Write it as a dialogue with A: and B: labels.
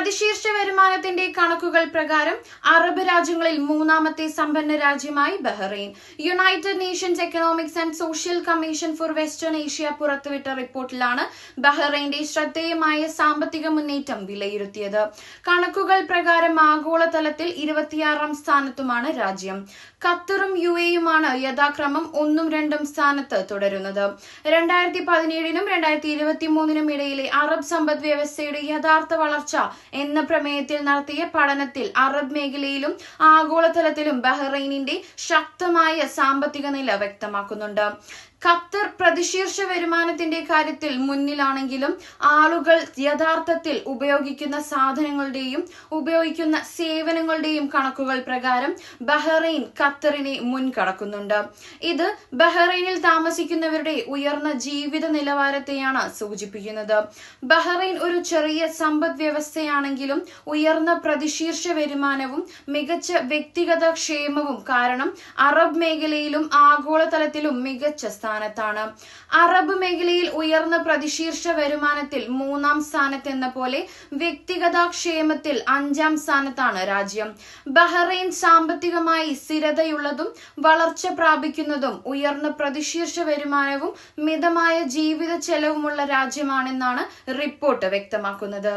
A: പ്രതിശീർഷ വരുമാനത്തിന്റെ കണക്കുകൾ പ്രകാരം അറബ് രാജ്യങ്ങളിൽ മൂന്നാമത്തെ സമ്പന്ന രാജ്യമായി Bahrain. United Nations economics and social commission for western Asia പുറത്തുവിട്ട റിപ്പോർട്ടിലാണ് ബഹ്റൈന്റെ ശ്രദ്ധേയമായ സാമ്പത്തിക മുന്നേറ്റം വിലയിരുത്തിയത്. കണക്കുകൾ പ്രകാരം ആഗോളതലത്തിൽ 26ാം സ്ഥാനത്തുമാണ് രാജ്യം. ഖത്തറും UAEയുമാണ് യഥാക്രമം 1ഉം 2ഉം സ്ഥാനത്ത് തുടരുന്നത്. 2017നും 2023നും ഇടയിലെ അറബ് സമ്പദ് വ്യവസ്ഥയുടെ യഥാർത്ഥ വളർച്ച എന്ന പ്രമേയത്തിൽ നടത്തിയ പഠനത്തിൽ അറബ് മേഖലയിലും ആഗോളതലത്തിലും ബഹ്റൈനിന്റെ ശക്തമായ സാമ്പത്തിക നില വ്യക്തമാക്കുന്നുണ്ട്. ഖത്തർ പ്രതിശീർഷ വരുമാനത്തിന്റെ കാര്യത്തിൽ മുന്നിലാണെങ്കിലും ആളുകൾ യഥാർത്ഥത്തിൽ ഉപയോഗിക്കുന്ന സാധനങ്ങളുടെയും ഉപയോഗിക്കുന്ന സേവനങ്ങളുടെയും കണക്കുകൾ പ്രകാരം ബഹ്റൈൻ ഖത്തറിനെ മുൻകടക്കുന്നുണ്ട്. ഇത് ബഹ്റൈനിൽ താമസിക്കുന്നവരുടെ ഉയർന്ന ജീവിത നിലവാരത്തെയാണ് സൂചിപ്പിക്കുന്നത്. ബഹ്റൈൻ ഒരു ചെറിയ സമ്പദ് വ്യവസ്ഥയാണെങ്കിലും ഉയർന്ന പ്രതിശീർഷ വരുമാനവും മികച്ച വ്യക്തിഗത ക്ഷേമവും കാരണം അറബ് മേഖലയിലും ആഗോളതലത്തിലും മികച്ച സ്ഥാനത്താണ്. അറബ് മേഖലയിൽ ഉയർന്ന പ്രതിശീർഷ വരുമാനത്തിൽ 3ആം സ്ഥാനത്തെന്ന പോലെ വ്യക്തിഗത ക്ഷേമത്തിൽ 5ആം സ്ഥാനത്താണ് രാജ്യം. ബഹ്റൈൻ സാമ്പത്തികമായി സ്ഥിരതയുള്ളതും വളർച്ച പ്രാപിക്കുന്നതും ഉയർന്ന പ്രതിശീർഷ വരുമാനവും മിതമായ ജീവിത ചെലവുമുള്ള രാജ്യമാണെന്നാണ് റിപ്പോർട്ട് വ്യക്തമാക്കുന്നത്.